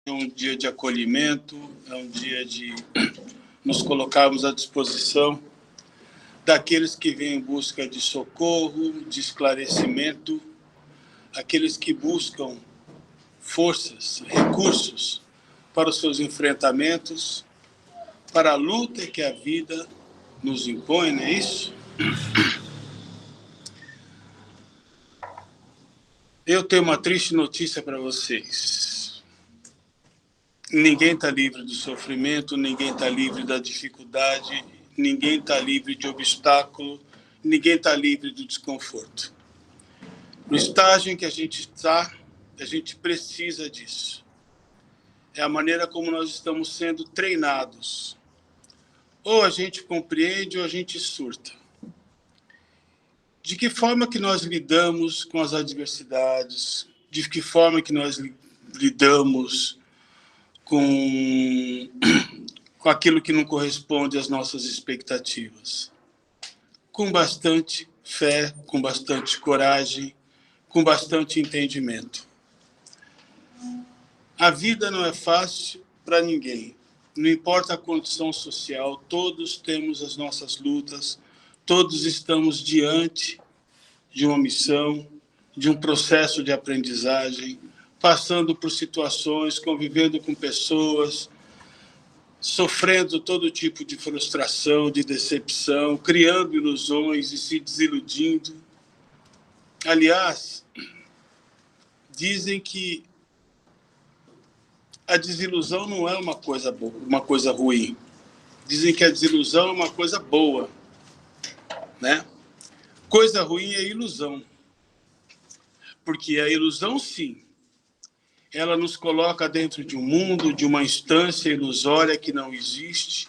É um dia de acolhimento, é um dia de nos colocarmos à disposição daqueles que vêm em busca de socorro, de esclarecimento, aqueles que buscam forças, recursos para os seus enfrentamentos, para a luta que a vida nos impõe, não é isso? Eu tenho uma triste notícia para vocês. Ninguém está livre do sofrimento, ninguém está livre da dificuldade, ninguém está livre de obstáculo, ninguém está livre do desconforto. No estágio em que a gente está, a gente precisa disso. É a maneira como nós estamos sendo treinados. Ou a gente compreende ou a gente surta. De que forma que nós lidamos com as adversidades? De que forma que nós lidamos com aquilo que não corresponde às nossas expectativas? Com bastante fé, com bastante coragem, com bastante entendimento. A vida não é fácil para ninguém. Não importa a condição social, todos temos as nossas lutas, todos estamos diante de uma missão, de um processo de aprendizagem, passando por situações, convivendo com pessoas, sofrendo todo tipo de frustração, de decepção, criando ilusões e se desiludindo. Aliás, dizem que a desilusão não é uma coisa boa, uma coisa ruim. Dizem que a desilusão é uma coisa boa, né? Coisa ruim é ilusão. Porque a ilusão, sim, ela nos coloca dentro de um mundo, de uma instância ilusória que não existe,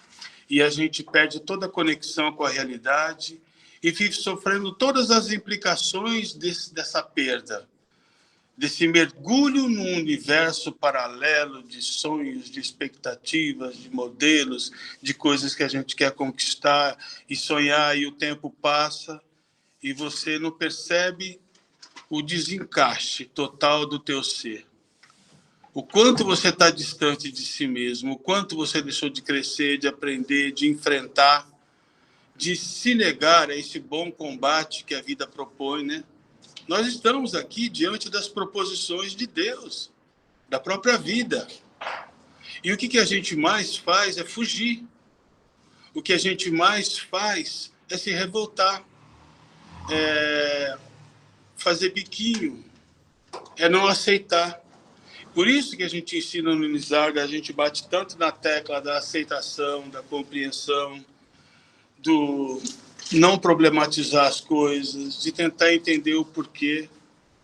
e a gente perde toda a conexão com a realidade e vive sofrendo todas as implicações dessa perda, desse mergulho num universo paralelo de sonhos, de expectativas, de modelos, de coisas que a gente quer conquistar e sonhar, e o tempo passa e você não percebe o desencaixe total do teu ser. O quanto você está distante de si mesmo, o quanto você deixou de crescer, de aprender, de enfrentar, de se negar a esse bom combate que a vida propõe, né? Nós estamos aqui diante das proposições de Deus, da própria vida. E o que a gente mais faz é fugir. O que a gente mais faz é se revoltar, é fazer biquinho, é não aceitar. Por isso que a gente ensina no Nizarga, a gente bate tanto na tecla da aceitação, da compreensão, do não problematizar as coisas, de tentar entender o porquê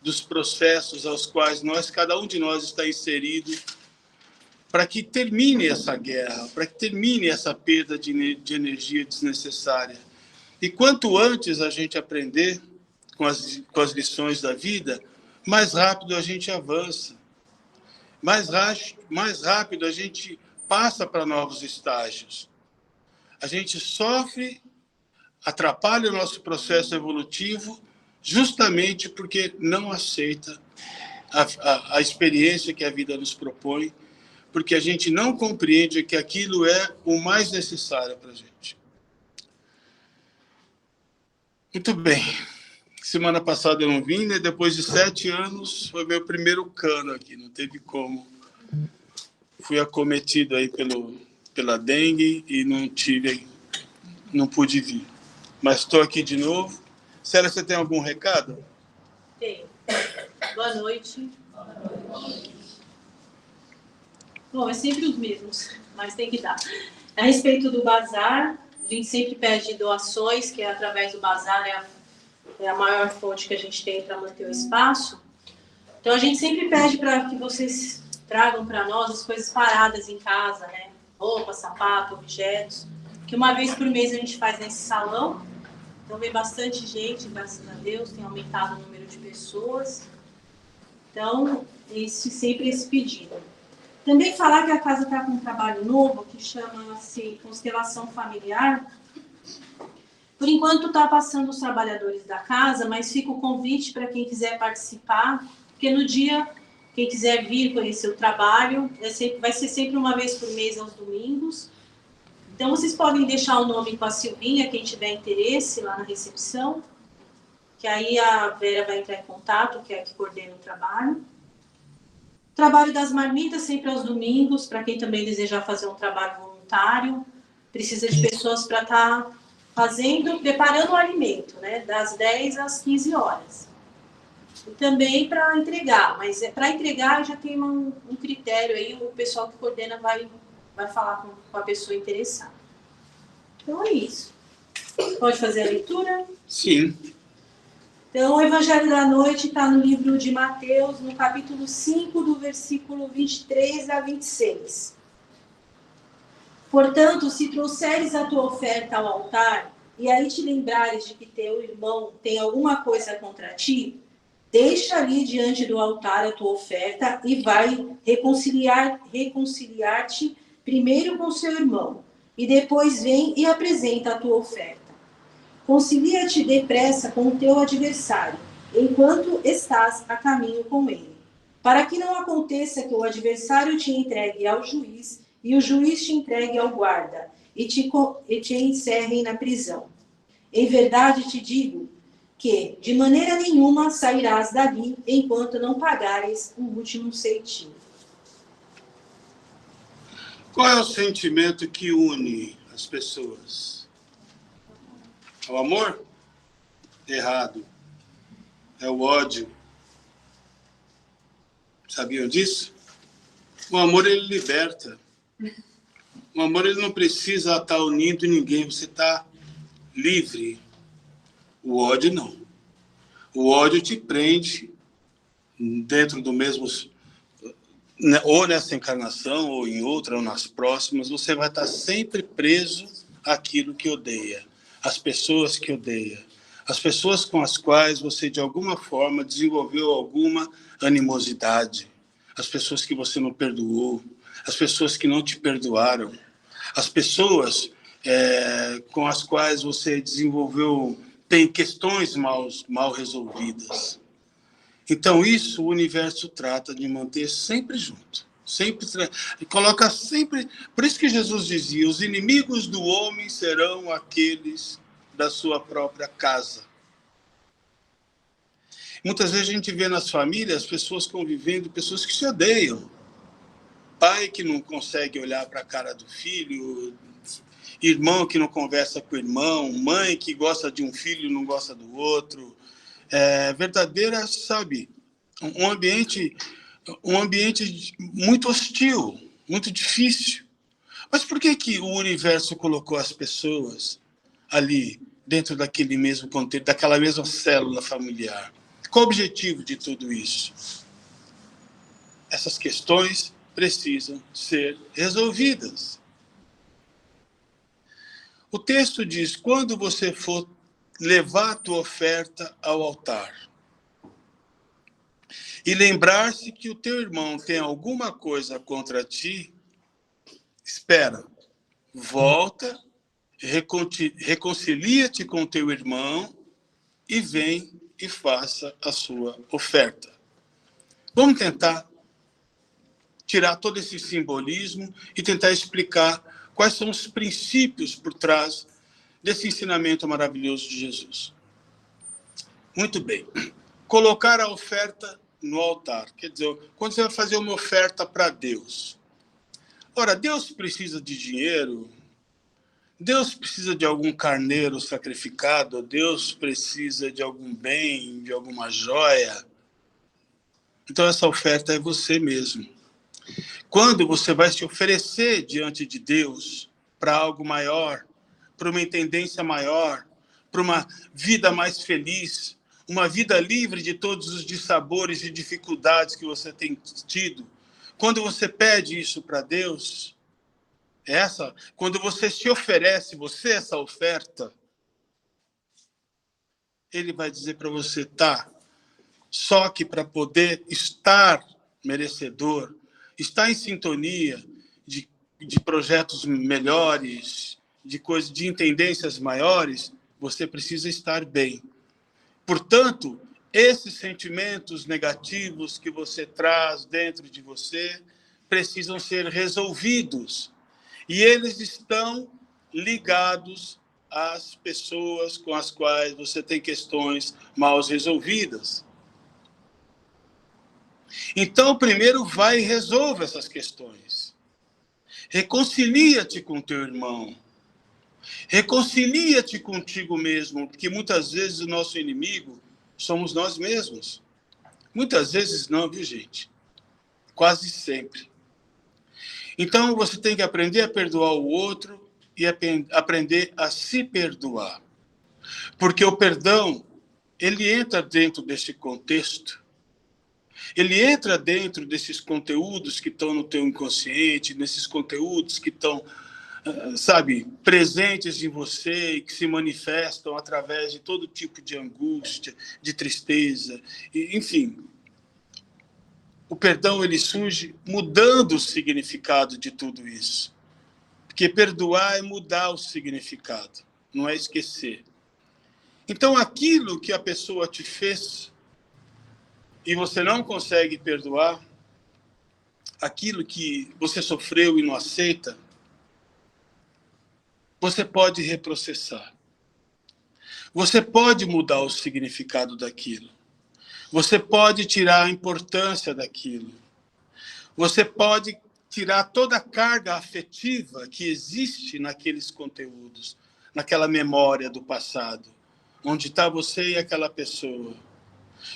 dos processos aos quais cada um de nós está inserido, para que termine essa guerra, para que termine essa perda de energia desnecessária. E quanto antes a gente aprender com as lições da vida, mais rápido a gente avança. Mais rápido a gente passa para novos estágios. A gente sofre, atrapalha o nosso processo evolutivo, justamente porque não aceita a experiência que a vida nos propõe, porque a gente não compreende que aquilo é o mais necessário para a gente. Muito bem. Semana passada eu não vim, né? Depois de 7 anos, foi meu primeiro cano aqui, não teve como. Fui acometido aí pela dengue e não pude vir. Mas estou aqui de novo. Célia, você tem algum recado? Tenho. Boa noite. Bom, é sempre os mesmos, mas tem que dar. A respeito do bazar, a gente sempre pede doações, que através do bazar é a maior fonte que a gente tem para manter o espaço. Então, a gente sempre pede para que vocês tragam para nós as coisas paradas em casa, né? Roupa, sapato, objetos, que uma vez por mês a gente faz nesse salão. Então, vem bastante gente, graças a Deus, tem aumentado o número de pessoas. Então, sempre esse pedido. Também falar que a casa está com um trabalho novo, que chama-se Constelação Familiar. Por enquanto está passando os trabalhadores da casa, mas fica o convite para quem quiser participar, porque no dia Quem quiser vir conhecer o trabalho, vai ser sempre uma vez por mês aos domingos. Então, vocês podem deixar o nome com a Silvinha, quem tiver interesse, lá na recepção, que aí a Vera vai entrar em contato, que é a que coordena o trabalho. Trabalho das marmitas, sempre aos domingos, para quem também desejar fazer um trabalho voluntário. Precisa de pessoas para estar preparando o alimento, né? Das 10 às 15 horas. E também para entregar, mas para entregar já tem um critério aí, o pessoal que coordena vai falar com a pessoa interessada. Então é isso. Pode fazer a leitura? Sim. Então, o Evangelho da Noite está no livro de Mateus, no capítulo 5, do versículo 23 a 26. Portanto, se trouxeres a tua oferta ao altar, e aí te lembrares de que teu irmão tem alguma coisa contra ti, deixa ali diante do altar a tua oferta e vai reconciliar-te primeiro com seu irmão, e depois vem e apresenta a tua oferta. Concilia-te depressa com o teu adversário, enquanto estás a caminho com ele, para que não aconteça que o adversário te entregue ao juiz e o juiz te entregue ao guarda e te encerrem na prisão. Em verdade te digo que de maneira nenhuma sairás dali enquanto não pagares o último ceitinho. Qual é o sentimento que une as pessoas? É o amor? Errado. É o ódio. Sabiam disso? O amor, ele liberta. O amor, ele não precisa estar unindo ninguém. Você está livre. O ódio, não. O ódio te prende dentro do mesmo... Ou nessa encarnação, ou em outra, ou nas próximas. Você vai estar sempre preso àquilo que odeia. As pessoas que odeia, as pessoas com as quais você, de alguma forma, desenvolveu alguma animosidade, as pessoas que você não perdoou, as pessoas que não te perdoaram, as pessoas com as quais você tem questões mal resolvidas. Então, isso o universo trata de manter sempre junto. Coloca sempre... Por isso que Jesus dizia, os inimigos do homem serão aqueles da sua própria casa. Muitas vezes a gente vê nas famílias pessoas convivendo, pessoas que se odeiam. Pai que não consegue olhar para a cara do filho, irmão que não conversa com o irmão, mãe que gosta de um filho e não gosta do outro. Verdadeira, sabe, um ambiente muito hostil, muito difícil. Mas por que o universo colocou as pessoas ali, dentro daquele mesmo contexto, daquela mesma célula familiar? Qual o objetivo de tudo isso? Essas questões precisam ser resolvidas. O texto diz, quando você for levar a tua oferta ao altar, e lembrar-se que o teu irmão tem alguma coisa contra ti, espera, volta, reconcilia-te com teu irmão e vem e faça a sua oferta. Vamos tentar tirar todo esse simbolismo e tentar explicar quais são os princípios por trás desse ensinamento maravilhoso de Jesus. Muito bem. Colocar a oferta no altar. Quer dizer, quando você vai fazer uma oferta para Deus. Ora, Deus precisa de dinheiro, Deus precisa de algum carneiro sacrificado, Deus precisa de algum bem, de alguma joia. Então essa oferta é você mesmo. Quando você vai se oferecer diante de Deus para algo maior, para uma intendência maior, para uma vida mais feliz, uma vida livre de todos os dissabores e dificuldades que você tem tido. Quando você pede isso para Deus, quando você se oferece, essa oferta, Ele vai dizer para você, tá, só que para poder estar merecedor, estar em sintonia de projetos melhores, de intendências maiores, você precisa estar bem. Portanto, esses sentimentos negativos que você traz dentro de você precisam ser resolvidos. E eles estão ligados às pessoas com as quais você tem questões mal resolvidas. Então, primeiro vai e resolve essas questões. Reconcilia-te com teu irmão. Reconcilia-te contigo mesmo, porque muitas vezes o nosso inimigo somos nós mesmos. Muitas vezes não, viu, gente? Quase sempre. Então, você tem que aprender a perdoar o outro e aprender a se perdoar. Porque o perdão, ele entra dentro desse contexto. Ele entra dentro desses conteúdos que estão no teu inconsciente, nesses conteúdos que estão, sabe, presentes em você e que se manifestam através de todo tipo de angústia, de tristeza, enfim. O perdão, ele surge mudando o significado de tudo isso. Porque perdoar é mudar o significado, não é esquecer. Então, aquilo que a pessoa te fez e você não consegue perdoar, aquilo que você sofreu e não aceita, você pode reprocessar. Você pode mudar o significado daquilo. Você pode tirar a importância daquilo. Você pode tirar toda a carga afetiva que existe naqueles conteúdos, naquela memória do passado, onde está você e aquela pessoa.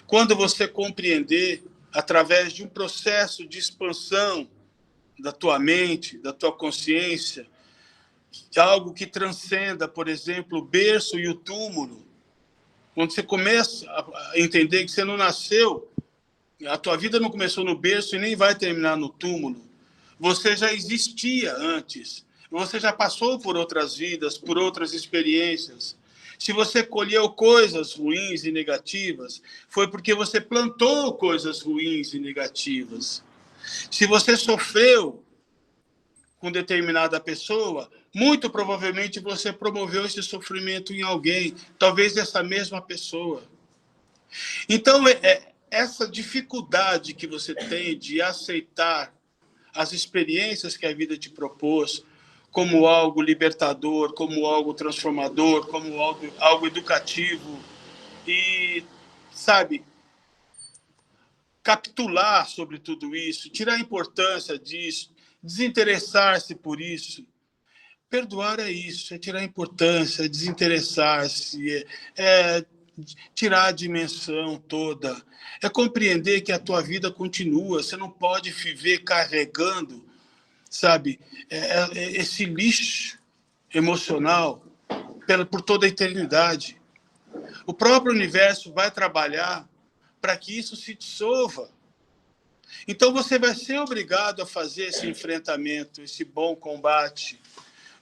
Quando você compreender, através de um processo de expansão da tua mente, da tua consciência, algo que transcenda, por exemplo, o berço e o túmulo, quando você começa a entender que você não nasceu, a tua vida não começou no berço e nem vai terminar no túmulo. Você já existia antes. Você já passou por outras vidas, por outras experiências. Se você colheu coisas ruins e negativas, foi porque você plantou coisas ruins e negativas. Se você sofreu com determinada pessoa, muito provavelmente você promoveu esse sofrimento em alguém, talvez essa mesma pessoa. Então, essa dificuldade que você tem de aceitar as experiências que a vida te propôs como algo libertador, como algo transformador, como algo educativo e, sabe, capitular sobre tudo isso, tirar a importância disso, desinteressar-se por isso. Perdoar é isso, é tirar a importância, é desinteressar-se, é tirar a dimensão toda, é compreender que a tua vida continua, você não pode viver carregando, sabe, esse lixo emocional por toda a eternidade. O próprio universo vai trabalhar para que isso se dissolva. Então você vai ser obrigado a fazer esse enfrentamento, esse bom combate.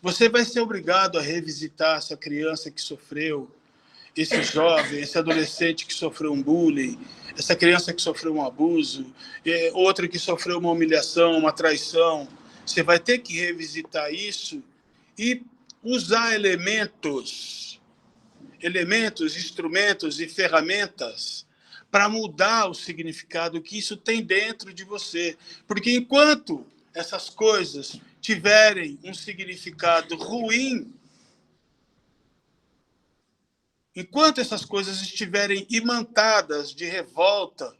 Você vai ser obrigado a revisitar essa criança que sofreu, esse jovem, esse adolescente que sofreu um bullying, essa criança que sofreu um abuso, outra que sofreu uma humilhação, uma traição. Você vai ter que revisitar isso e usar elementos, instrumentos e ferramentas para mudar o significado que isso tem dentro de você. Porque enquanto essas coisas tiverem um significado ruim, enquanto essas coisas estiverem imantadas de revolta,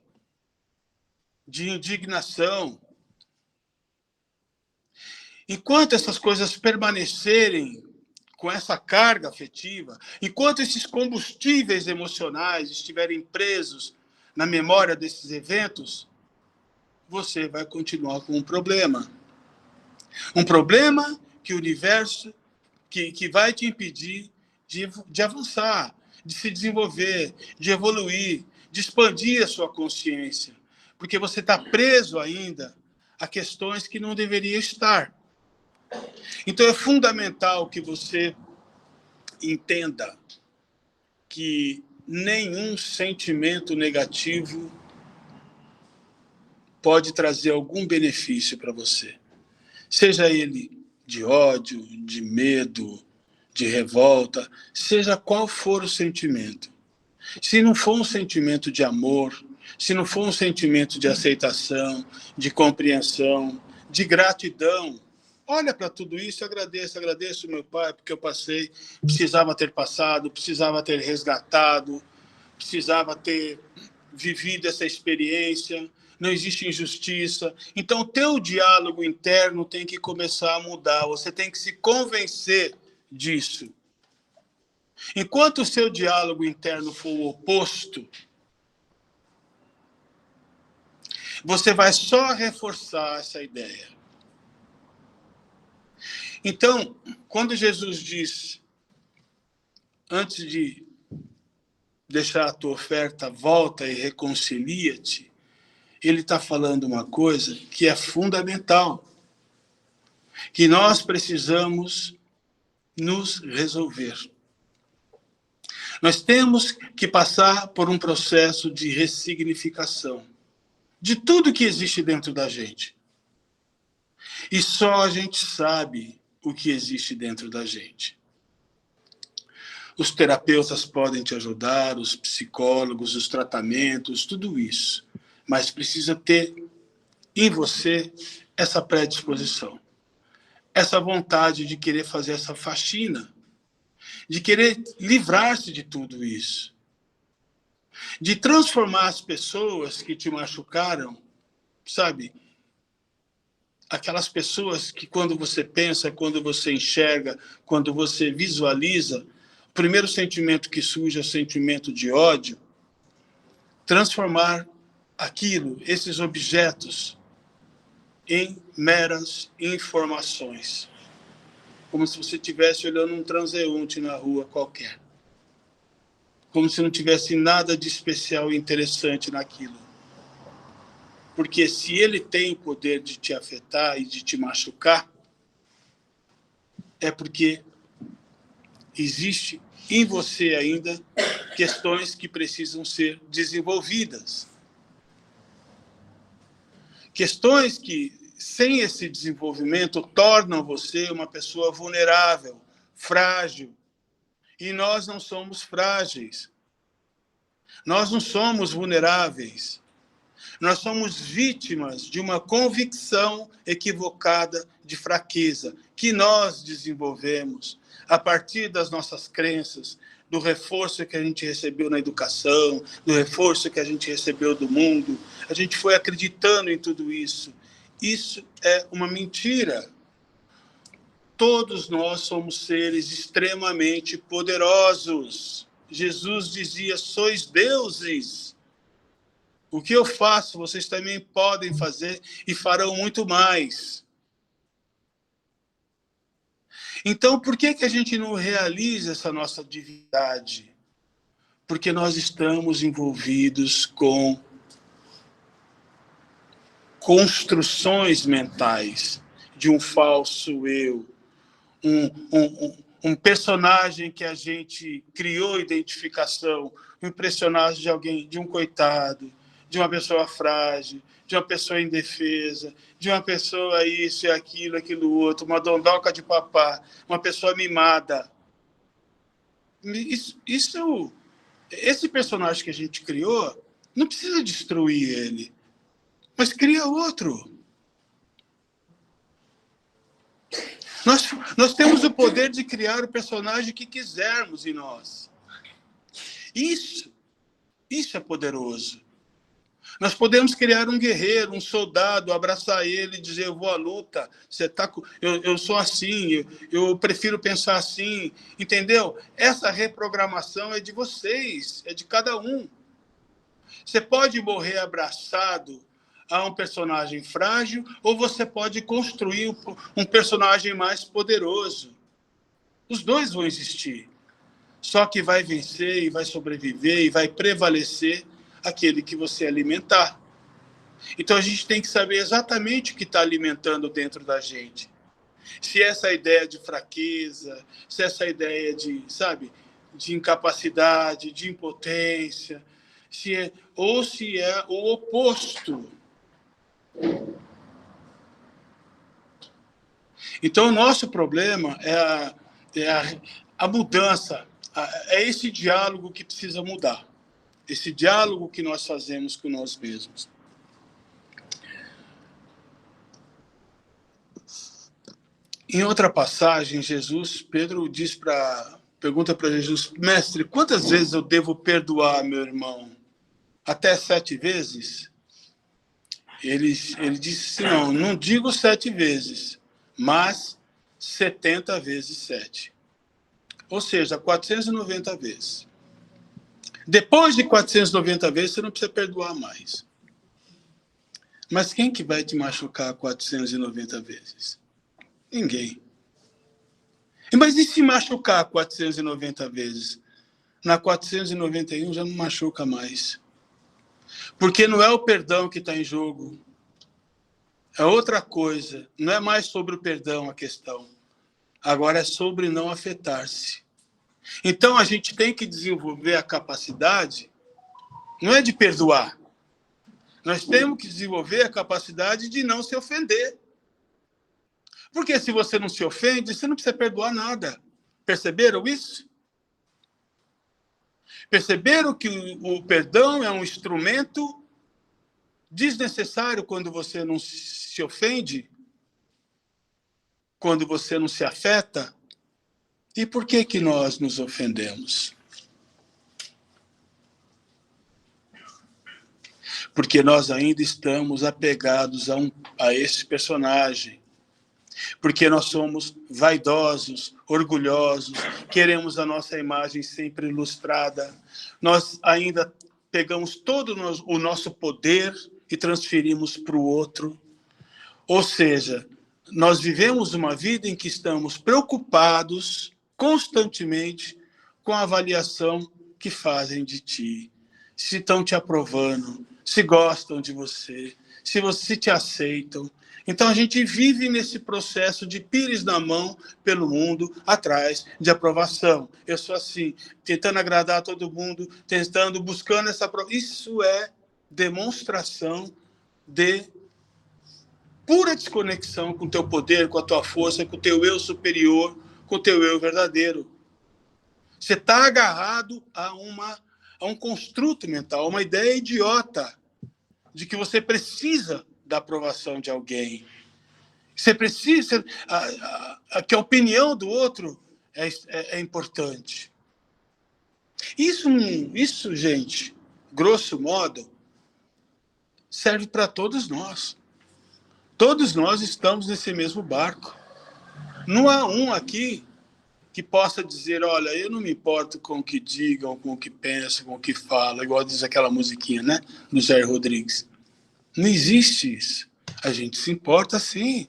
de indignação, enquanto essas coisas permanecerem com essa carga afetiva, enquanto esses combustíveis emocionais estiverem presos na memória desses eventos, você vai continuar com um problema. Um problema que o universo, que vai te impedir de avançar, de se desenvolver, de evoluir, de expandir a sua consciência. Porque você está preso ainda a questões que não deveriam estar. Então, é fundamental que você entenda que nenhum sentimento negativo pode trazer algum benefício para você. Seja ele de ódio, de medo, de revolta, seja qual for o sentimento. Se não for um sentimento de amor, se não for um sentimento de aceitação, de compreensão, de gratidão, olha para tudo isso, agradeço meu pai, porque eu passei, precisava ter passado, precisava ter resgatado, precisava ter vivido essa experiência, não existe injustiça. Então, o teu diálogo interno tem que começar a mudar, você tem que se convencer disso. Enquanto o seu diálogo interno for o oposto, você vai só reforçar essa ideia. Então, quando Jesus diz, antes de deixar a tua oferta, volta e reconcilia-te, ele está falando uma coisa que é fundamental, que nós precisamos nos resolver. Nós temos que passar por um processo de ressignificação de tudo que existe dentro da gente. E só a gente sabe o que existe dentro da gente. Os terapeutas podem te ajudar, os psicólogos, os tratamentos, tudo isso. Mas precisa ter em você essa predisposição, essa vontade de querer fazer essa faxina, de querer livrar-se de tudo isso, de transformar as pessoas que te machucaram, sabe? Aquelas pessoas que quando você pensa, quando você enxerga, quando você visualiza, o primeiro sentimento que surge é o sentimento de ódio, transformar aquilo, esses objetos, em meras informações. Como se você estivesse olhando um transeunte na rua qualquer. Como se não tivesse nada de especial e interessante naquilo. Porque se ele tem o poder de te afetar e de te machucar, é porque existe em você ainda questões que precisam ser desenvolvidas. Questões que, sem esse desenvolvimento, tornam você uma pessoa vulnerável, frágil. E nós não somos frágeis. Nós não somos vulneráveis. Nós somos vítimas de uma convicção equivocada de fraqueza que nós desenvolvemos a partir das nossas crenças, do reforço que a gente recebeu na educação, do reforço que a gente recebeu do mundo. A gente foi acreditando em tudo isso. Isso é uma mentira. Todos nós somos seres extremamente poderosos. Jesus dizia, sois deuses. O que eu faço, vocês também podem fazer e farão muito mais. Então, por que a gente não realiza essa nossa divindade? Porque nós estamos envolvidos com construções mentais de um falso eu, um personagem que a gente criou identificação, um personagem de alguém, de um coitado, de uma pessoa frágil, de uma pessoa indefesa, de uma pessoa isso e aquilo outro, uma dondoca de papá, uma pessoa mimada. Esse personagem que a gente criou, não precisa destruir ele, mas cria outro. Nós temos o poder de criar o personagem que quisermos em nós. Isso é poderoso. Nós podemos criar um guerreiro, um soldado, abraçar ele e dizer, eu vou à luta, eu sou assim, eu prefiro pensar assim, entendeu? Essa reprogramação é de vocês, é de cada um. Você pode morrer abraçado a um personagem frágil, ou você pode construir um personagem mais poderoso. Os dois vão existir. Só que vai vencer e vai sobreviver e vai prevalecer aquele que você alimentar. Então a gente tem que saber exatamente o que está alimentando dentro da gente. Se essa ideia de fraqueza, se essa ideia de, sabe, de incapacidade, de impotência, ou se é o oposto. Então, o nosso problema é a mudança, é esse diálogo que precisa mudar. esse diálogo que nós fazemos com nós mesmos. Em outra passagem, Pedro pergunta para Jesus: mestre, quantas vezes eu devo perdoar meu irmão? Até 7 vezes? Ele disse assim: não digo 7 vezes, mas 70 vezes 7. Ou seja, 490 vezes. Depois de 490 vezes, você não precisa perdoar mais. Mas quem que vai te machucar 490 vezes? Ninguém. Mas e se machucar 490 vezes? Na 491 já não machuca mais. Porque não é o perdão que está em jogo. É outra coisa. Não é mais sobre o perdão a questão. Agora é sobre não afetar-se. Então a gente tem que desenvolver a capacidade, não é de perdoar. Nós temos que desenvolver a capacidade de não se ofender. Porque se você não se ofende, você não precisa perdoar nada. Perceberam isso? Perceberam que o perdão é um instrumento desnecessário quando você não se ofende? Quando você não se afeta? E por que nós nos ofendemos? Porque nós ainda estamos apegados a esse personagem. Porque nós somos vaidosos, orgulhosos, queremos a nossa imagem sempre ilustrada. Nós ainda pegamos todo o nosso poder e transferimos para o outro. Ou seja, nós vivemos uma vida em que estamos preocupados constantemente com a avaliação que fazem de ti. Se estão te aprovando, se gostam de você, se te aceitam. Então, a gente vive nesse processo de pires na mão pelo mundo, atrás de aprovação. Eu sou assim, tentando agradar todo mundo, buscando essa aprovação. Isso é demonstração de pura desconexão com o teu poder, com a tua força, com o teu eu superior, com o teu eu verdadeiro. Você está agarrado a um construto mental, uma ideia idiota de que você precisa da aprovação de alguém. Você precisa que a opinião do outro é importante. Isso, gente, grosso modo, serve para todos nós. Todos nós estamos nesse mesmo barco. Não há um aqui que possa dizer: olha, eu não me importo com o que digam, com o que pensam, com o que falam, igual diz aquela musiquinha, né, do Jair Rodrigues. Não existe isso. A gente se importa, sim.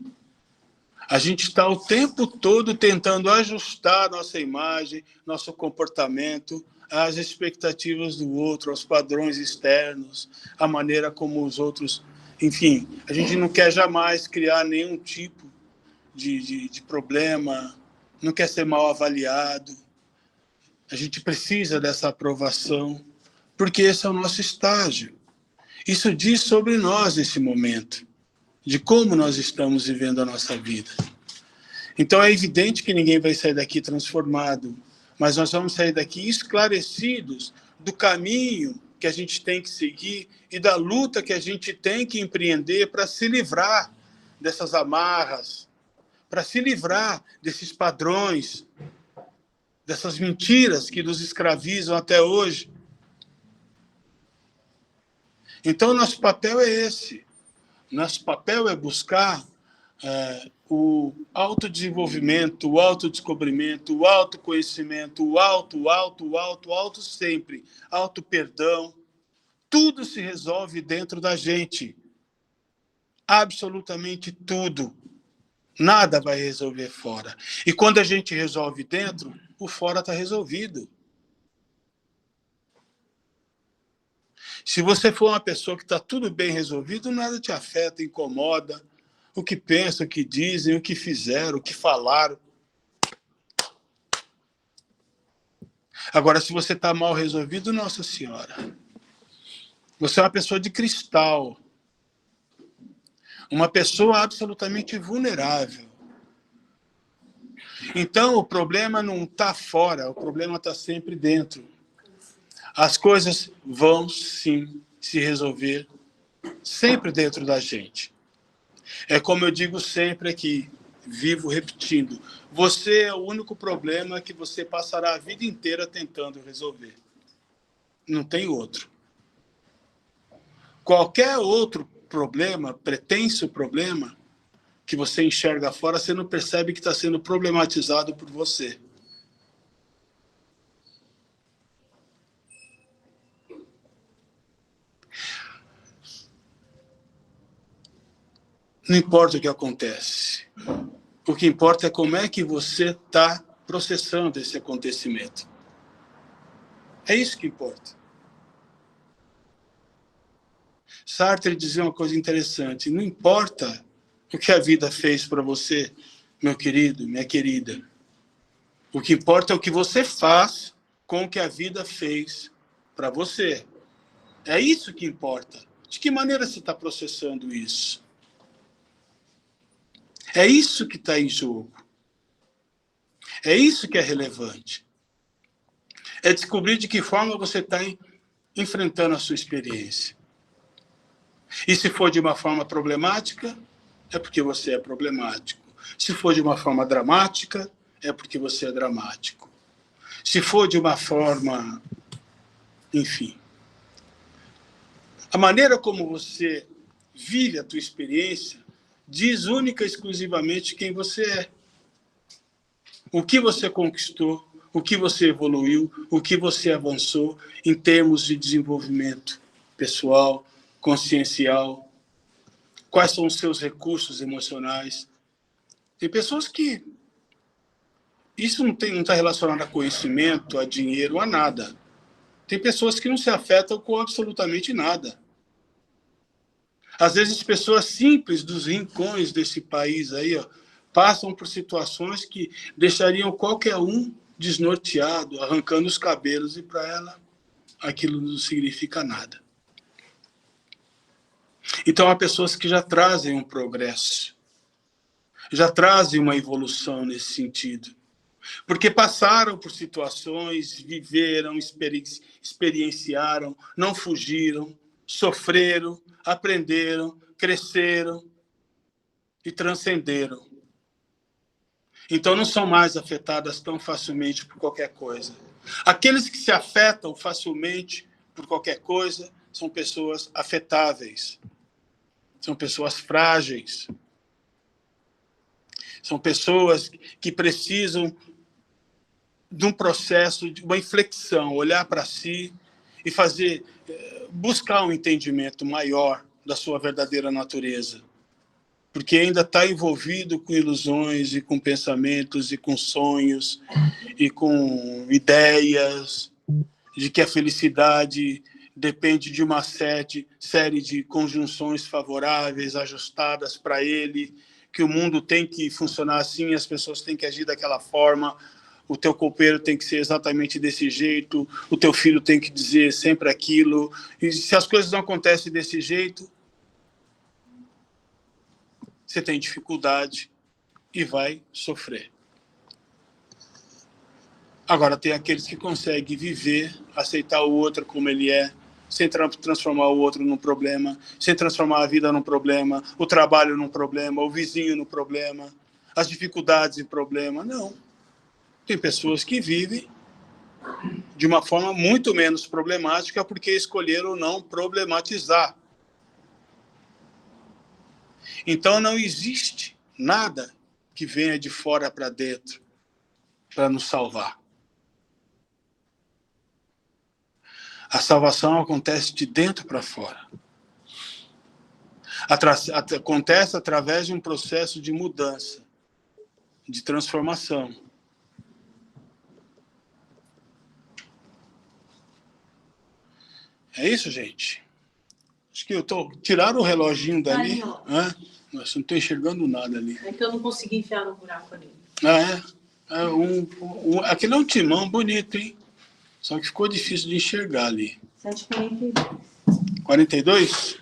A gente está o tempo todo tentando ajustar nossa imagem, nosso comportamento, às expectativas do outro, aos padrões externos, a maneira como os outros... Enfim, a gente não quer jamais criar nenhum tipo de problema, não quer ser mal avaliado. A gente precisa dessa aprovação, porque esse é o nosso estágio. Isso diz sobre nós nesse momento, de como nós estamos vivendo a nossa vida. Então é evidente que ninguém vai sair daqui transformado, mas nós vamos sair daqui esclarecidos do caminho que a gente tem que seguir e da luta que a gente tem que empreender para se livrar dessas amarras, para se livrar desses padrões, dessas mentiras que nos escravizam até hoje. Então, nosso papel é esse. Nosso papel é buscar o autodesenvolvimento, o autodescobrimento, o autoconhecimento, o auto sempre, auto-perdão. Tudo se resolve dentro da gente. Absolutamente tudo. Nada vai resolver fora. E quando a gente resolve dentro, o fora está resolvido. Se você for uma pessoa que está tudo bem resolvido, nada te afeta, incomoda. O que pensam, o que dizem, o que fizeram, o que falaram. Agora, se você está mal resolvido, Nossa Senhora, você é uma pessoa de cristal. Uma pessoa absolutamente vulnerável. Então, o problema não está fora, o problema está sempre dentro. As coisas vão, sim, se resolver sempre dentro da gente. É como eu digo sempre aqui, vivo repetindo, você é o único problema que você passará a vida inteira tentando resolver. Não tem outro. Qualquer outro problema, pretenso problema, que você enxerga fora, você não percebe que está sendo problematizado por você. Não importa o que acontece. O que importa é como é que você está processando esse acontecimento. É isso que importa. Sartre dizia uma coisa interessante: não importa o que a vida fez para você, meu querido, minha querida. O que importa é o que você faz com o que a vida fez para você. É isso que importa. De que maneira você está processando isso? É isso que está em jogo. É isso que é relevante. É descobrir de que forma você está enfrentando a sua experiência. E se for de uma forma problemática, é porque você é problemático. Se for de uma forma dramática, é porque você é dramático. Se for de uma forma... Enfim. A maneira como você vive a tua experiência diz única e exclusivamente quem você é. O que você conquistou, o que você evoluiu, o que você avançou em termos de desenvolvimento pessoal, consciencial, quais são os seus recursos emocionais. Tem pessoas que... Isso não está relacionado a conhecimento, a dinheiro, a nada. Tem pessoas que não se afetam com absolutamente nada. Às vezes, pessoas simples dos rincões desse país aí, ó, passam por situações que deixariam qualquer um desnorteado, arrancando os cabelos, e para ela aquilo não significa nada. Então, há pessoas que já trazem um progresso, já trazem uma evolução nesse sentido, porque passaram por situações, viveram, experienciaram, não fugiram, sofreram, aprenderam, cresceram e transcenderam. Então não são mais afetadas tão facilmente por qualquer coisa. Aqueles que se afetam facilmente por qualquer coisa são pessoas afetáveis, são pessoas frágeis, são pessoas que precisam de um processo, de uma inflexão, olhar para si e buscar um entendimento maior da sua verdadeira natureza. Porque ainda está envolvido com ilusões e com pensamentos e com sonhos e com ideias de que a felicidade depende de uma série de conjunções favoráveis, ajustadas para ele, que o mundo tem que funcionar assim, as pessoas têm que agir daquela forma, o teu copeiro tem que ser exatamente desse jeito, o teu filho tem que dizer sempre aquilo, e se as coisas não acontecem desse jeito, você tem dificuldade e vai sofrer. Agora, tem aqueles que conseguem viver, aceitar o outro como ele é, sem transformar o outro num problema, sem transformar a vida num problema, o trabalho num problema, o vizinho num problema, as dificuldades em problema. Não. Tem pessoas que vivem de uma forma muito menos problemática porque escolheram não problematizar. Então, não existe nada que venha de fora para dentro para nos salvar. A salvação acontece de dentro para fora. Acontece através de um processo de mudança, de transformação. É isso, gente? Acho que tiraram o reloginho dali. Nossa, não estou enxergando nada ali. É que eu não consegui enfiar no buraco ali. Aquele é um timão bonito, hein? Só que ficou difícil de enxergar ali. 7h42. 42?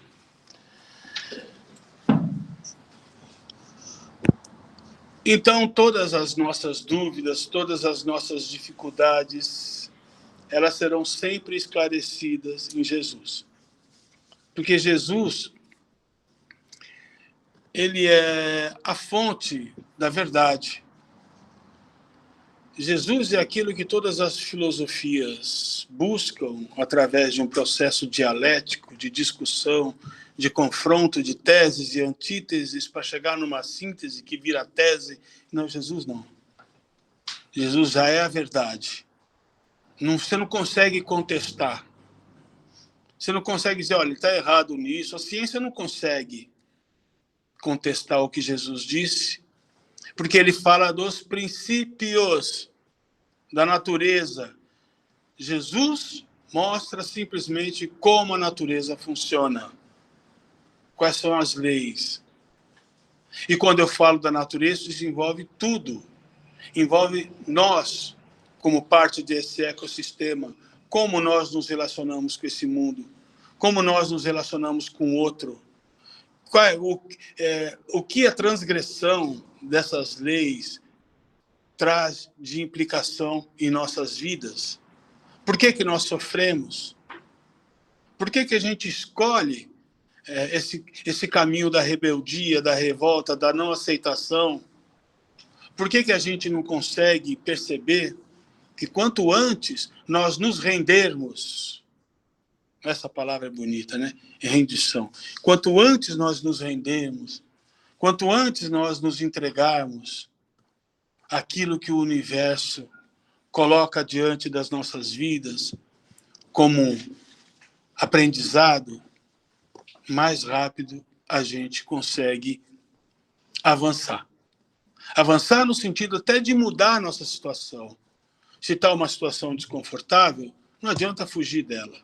Então, todas as nossas dúvidas, todas as nossas dificuldades, elas serão sempre esclarecidas em Jesus. Porque Jesus, ele é a fonte da verdade. Jesus é aquilo que todas as filosofias buscam através de um processo dialético, de discussão, de confronto de teses e antíteses para chegar numa síntese que vira tese. Não, Jesus não. Jesus já é a verdade. Você não consegue contestar. Você não consegue dizer, olha, ele está errado nisso. A ciência não consegue contestar o que Jesus disse, porque ele fala dos princípios da natureza. Jesus mostra simplesmente como a natureza funciona, quais são as leis. E quando eu falo da natureza, isso envolve tudo. Envolve nós, como parte desse ecossistema, como nós nos relacionamos com esse mundo, como nós nos relacionamos com o outro. O que a transgressão dessas leis traz de implicação em nossas vidas? Por que nós sofremos? Por que a gente escolhe esse caminho da rebeldia, da revolta, da não aceitação? Por que a gente não consegue perceber que quanto antes nós nos rendermos, essa palavra é bonita, né? Rendição. Quanto antes nós nos rendermos, quanto antes nós nos entregarmos aquilo que o universo coloca diante das nossas vidas como aprendizado, mais rápido a gente consegue avançar. Avançar no sentido até de mudar a nossa situação. Se está uma situação desconfortável, não adianta fugir dela.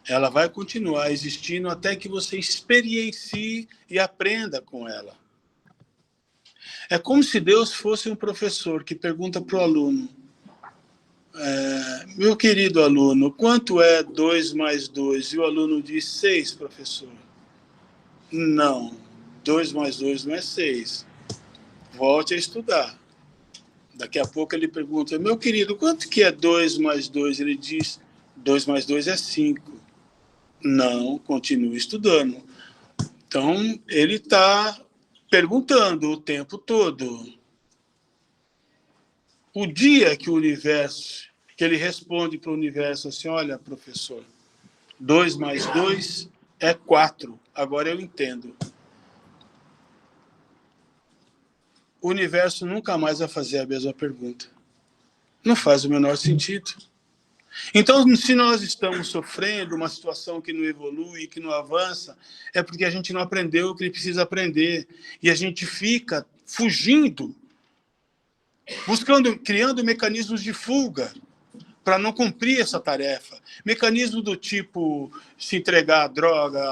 Ela vai continuar existindo até que você experiencie e aprenda com ela. É como se Deus fosse um professor que pergunta para o aluno, meu querido aluno, quanto é 2 mais 2? E o aluno diz 6, professor. Não, 2 mais 2 não é 6. Volte a estudar. Daqui a pouco ele pergunta, meu querido, quanto que é 2 mais 2? Ele diz, 2 mais 2 é 5. Não, continue estudando. Então, ele está perguntando o tempo todo. O dia que o universo, que ele responde para o universo assim, olha, professor, 2 mais 2 é 4. Agora eu entendo. O universo nunca mais vai fazer a mesma pergunta. Não faz o menor sentido. Então, se nós estamos sofrendo uma situação que não evolui, que não avança, é porque a gente não aprendeu o que precisa aprender. E a gente fica fugindo, criando mecanismos de fuga para não cumprir essa tarefa. Mecanismo do tipo se entregar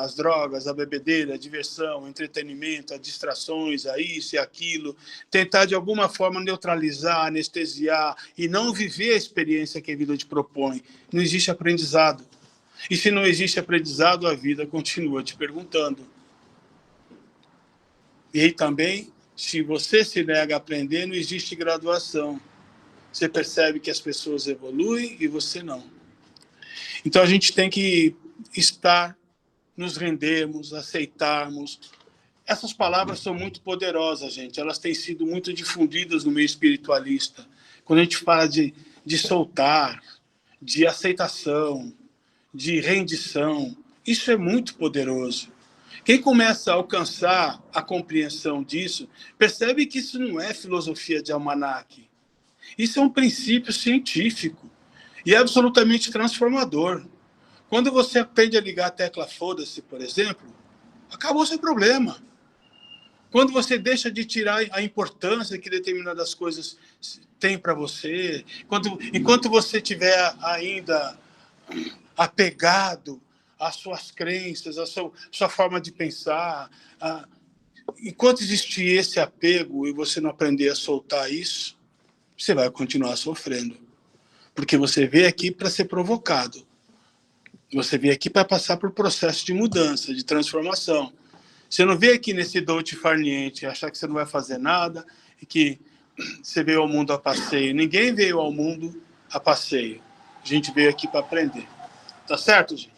às drogas, à bebedeira, à diversão, ao entretenimento, a distrações, a isso e aquilo, tentar de alguma forma neutralizar, anestesiar e não viver a experiência que a vida te propõe. Não existe aprendizado. E se não existe aprendizado, a vida continua te perguntando. E aí também, se você se nega a aprender, não existe graduação. Você percebe que as pessoas evoluem e você não. Então, a gente tem que nos rendermos, aceitarmos. Essas palavras são muito poderosas, gente. Elas têm sido muito difundidas no meio espiritualista. Quando a gente fala de soltar, de aceitação, de rendição, isso é muito poderoso. Quem começa a alcançar a compreensão disso, percebe que isso não é filosofia de almanaque. Isso é um princípio científico e é absolutamente transformador. Quando você aprende a ligar a tecla foda-se, por exemplo, acabou o seu problema. Quando você deixa de tirar a importância que determinadas coisas têm para você, enquanto você estiver ainda apegado às suas crenças, à sua forma de pensar, enquanto existir esse apego e você não aprender a soltar isso, você vai continuar sofrendo. Porque você veio aqui para ser provocado. Você veio aqui para passar por processo de mudança, de transformação. Você não veio aqui nesse dolce far niente, achar que você não vai fazer nada e que você veio ao mundo a passeio. Ninguém veio ao mundo a passeio. A gente veio aqui para aprender. Tá certo, gente?